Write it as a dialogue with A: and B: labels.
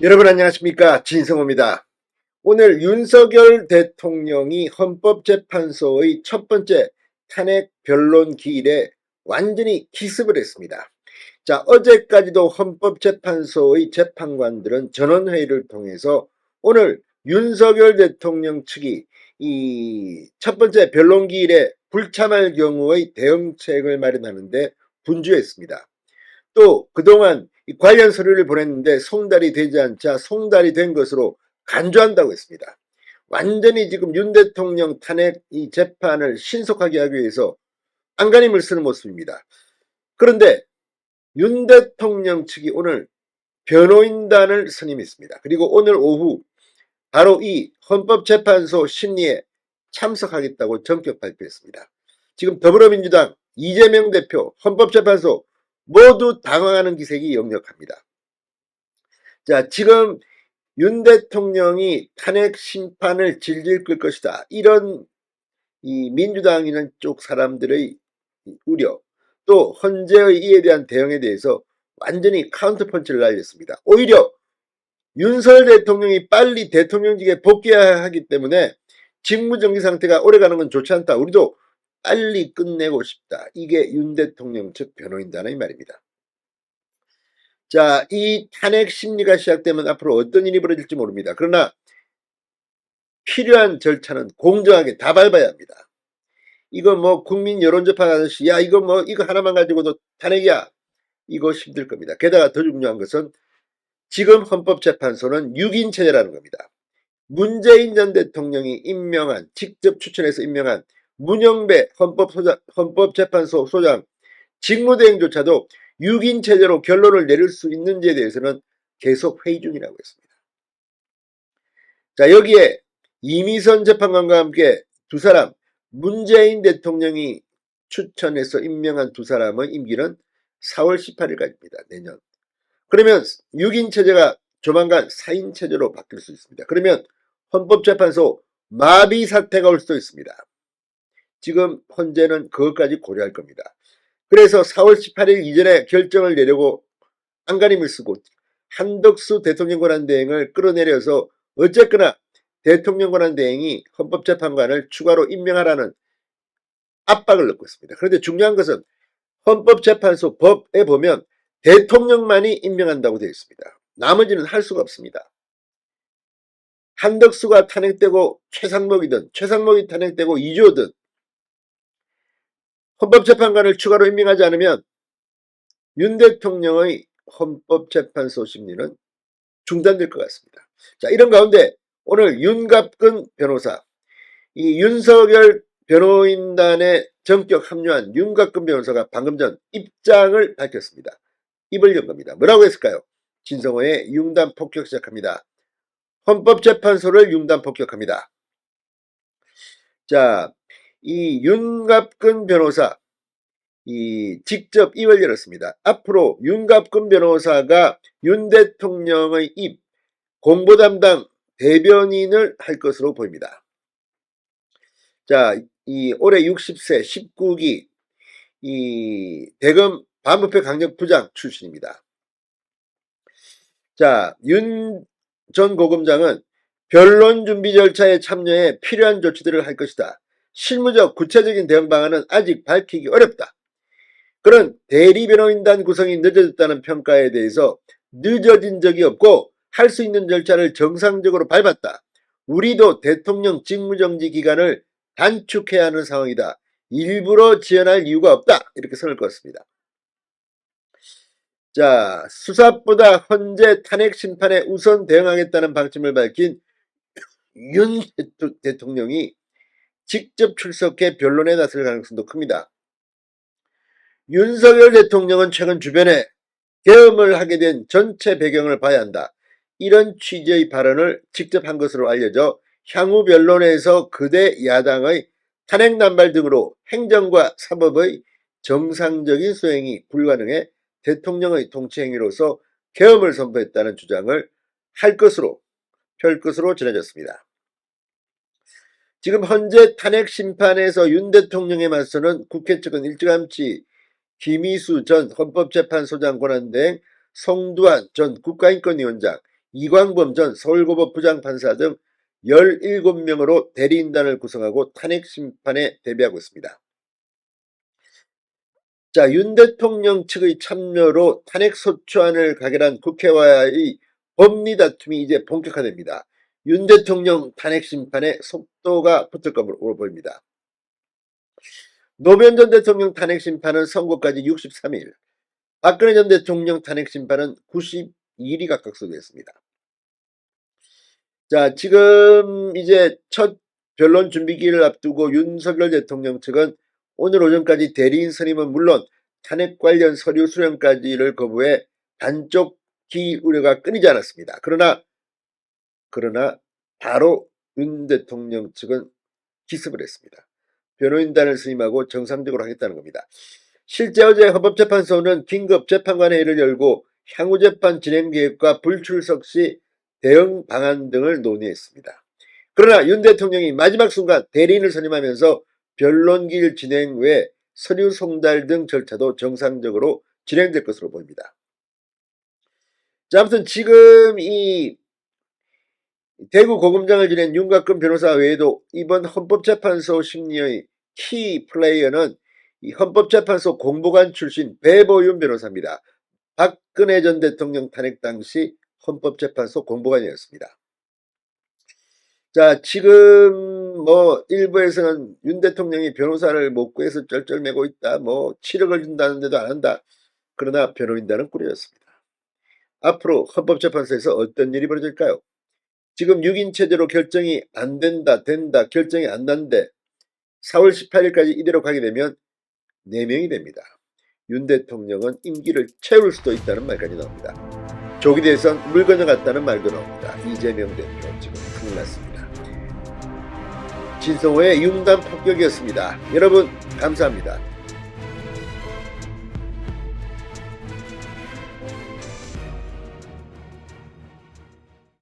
A: 여러분 안녕하십니까, 진성호입니다. 오늘 윤석열 대통령이 헌법재판소의 첫 번째 탄핵 변론 기일에 완전히 기습을 했습니다. 자, 어제까지도 헌법재판소의 재판관들은 전원회의를 통해서 오늘 윤석열 대통령 측이 이 첫 번째 변론 기일에 불참할 경우의 대응책을 마련하는데 분주했습니다. 또 그동안 관련 서류를 보냈는데 송달이 되지 않자 송달이 된 것으로 간주한다고 했습니다. 완전히 지금 윤 대통령 탄핵 이 재판을 신속하게 하기 위해서 안간힘을 쓰는 모습입니다. 그런데 윤 대통령 측이 오늘 변호인단을 선임했습니다. 그리고 오늘 오후 바로 이 헌법재판소 심리에 참석하겠다고 전격 발표했습니다. 지금 더불어민주당 이재명 대표, 헌법재판소 모두 당황하는 기색이 역력합니다. 자, 지금 윤 대통령이 탄핵 심판을 질질 끌 것이다, 이런 이 민주당이는 쪽 사람들의 우려, 또 헌재의 이에 대한 대응에 대해서 완전히 카운터펀치를 날렸습니다. 오히려 윤석열 대통령이 빨리 대통령직에 복귀해야 하기 때문에 직무정지 상태가 오래가는 건 좋지 않다, 우리도 빨리 끝내고 싶다, 이게 윤 대통령 측 변호인단의 말입니다. 자, 이 탄핵 심리가 시작되면 앞으로 어떤 일이 벌어질지 모릅니다. 그러나 필요한 절차는 공정하게 다 밟아야 합니다. 이거 뭐 국민 여론조사 하듯이 야 이거 뭐 이거 하나만 가지고도 탄핵이야, 이거 힘들 겁니다. 게다가 더 중요한 것은 지금 헌법재판소는 6인 체제라는 겁니다. 문재인 전 대통령이 임명한, 직접 추천해서 임명한 문영배 헌법재판소 소장 직무대행조차도 6인 체제로 결론을 내릴 수 있는지에 대해서는 계속 회의 중이라고 했습니다. 자, 여기에 이미선 재판관과 함께 두 사람, 문재인 대통령이 추천해서 임명한 두 사람의 임기는 4월 18일까지입니다. 내년. 그러면 6인 체제가 조만간 4인 체제로 바뀔 수 있습니다. 그러면 헌법재판소 마비 사태가 올 수도 있습니다. 지금 헌재는 그것까지 고려할 겁니다. 그래서 4월 18일 이전에 결정을 내려고 안간힘을 쓰고 한덕수 대통령 권한대행을 끌어내려서 어쨌거나 대통령 권한대행이 헌법재판관을 추가로 임명하라는 압박을 넣고 있습니다. 그런데 중요한 것은 헌법재판소 법에 보면 대통령만이 임명한다고 되어 있습니다. 나머지는 할 수가 없습니다. 한덕수가 탄핵되고 최상목이 탄핵되고 이주호든 헌법재판관을 추가로 임명하지 않으면 윤 대통령의 헌법재판소 심리는 중단될 것 같습니다. 자, 이런 가운데 오늘 윤갑근 변호사, 이 윤석열 변호인단에 전격 합류한 윤갑근 변호사가 방금 전 입장을 밝혔습니다. 입을 연 겁니다. 뭐라고 했을까요? 진성호의 융단 폭격 시작합니다. 헌법재판소를 융단 폭격합니다. 자, 이 윤갑근 변호사 직접 입을 열었습니다. 앞으로 윤갑근 변호사가 윤 대통령의 입 공보 담당 대변인을 할 것으로 보입니다. 자, 이 올해 60세 19기 대검 반부패 강력부장 출신입니다. 자, 윤 전 고검장은 변론 준비 절차에 참여해 필요한 조치들을 할 것이다. 실무적 구체적인 대응 방안은 아직 밝히기 어렵다. 그런 대리변호인단 구성이 늦어졌다는 평가에 대해서 늦어진 적이 없고 할 수 있는 절차를 정상적으로 밟았다. 우리도 대통령 직무정지 기간을 단축해야 하는 상황이다. 일부러 지연할 이유가 없다. 이렇게 선을 그었습니다. 자, 수사보다 헌재 탄핵 심판에 우선 대응하겠다는 방침을 밝힌 윤 대통령이 직접 출석해 변론에 나설 가능성도 큽니다. 윤석열 대통령은 최근 주변에 계엄을 하게 된 전체 배경을 봐야 한다, 이런 취지의 발언을 직접 한 것으로 알려져 향후 변론에서 그대 야당의 탄핵 남발 등으로 행정과 사법의 정상적인 수행이 불가능해 대통령의 통치 행위로서 계엄을 선포했다는 주장을 펼 것으로 전해졌습니다. 지금 현재 탄핵 심판에서 윤 대통령에 맞서는 국회 측은 일찌감치 김희수 전 헌법재판소장 권한대행, 송두환 전 국가인권위원장, 이광범 전 서울고법 부장판사 등 17명으로 대리인단을 구성하고 탄핵 심판에 대비하고 있습니다. 자, 윤 대통령 측의 참여로 탄핵소추안을 가결한 국회와의 법리 다툼이 이제 본격화됩니다. 윤 대통령 탄핵 심판에 속도가 붙을 것으로 보입니다. 노무현 전 대통령 탄핵 심판은 선고까지 63일, 박근혜 전 대통령 탄핵 심판은 92일이 각각 소요했습니다. 자, 지금 이제 첫 변론 준비기를 앞두고 윤석열 대통령 측은 오늘 오전까지 대리인 선임은 물론 탄핵 관련 서류 수령까지를 거부해 반쪽기 우려가 끊이지 않았습니다. 그러나 바로 윤 대통령 측은 기습을 했습니다. 변호인단을 선임하고 정상적으로 하겠다는 겁니다. 실제 어제 헌법재판소는 긴급 재판관회의를 열고 향후 재판 진행 계획과 불출석 시 대응 방안 등을 논의했습니다. 그러나 윤 대통령이 마지막 순간 대리인을 선임하면서 변론기일 진행 외 서류 송달 등 절차도 정상적으로 진행될 것으로 보입니다. 자, 아무튼 지금 이 대구 고검장을 지낸 윤곽근 변호사 외에도 이번 헌법재판소 심리의 키 플레이어는 이 헌법재판소 공보관 출신 배보윤 변호사입니다. 박근혜 전 대통령 탄핵 당시 헌법재판소 공보관이었습니다. 자, 지금 일부에서는 윤 대통령이 변호사를 못 구해서 쩔쩔매고 있다, 7억을 준다는데도 안 한다. 그러나 변호인단은 꾸려졌습니다. 앞으로 헌법재판소에서 어떤 일이 벌어질까요? 지금 6인 체제로 결정이 안 된다, 결정이 안 난데 4월 18일까지 이대로 가게 되면 4명이 됩니다. 윤 대통령은 임기를 채울 수도 있다는 말까지 나옵니다. 조기 대선 물 건너갔다는 말도 나옵니다. 이재명 대표 지금 큰일 났습니다. 진성호의 융단 폭격이었습니다. 여러분 감사합니다.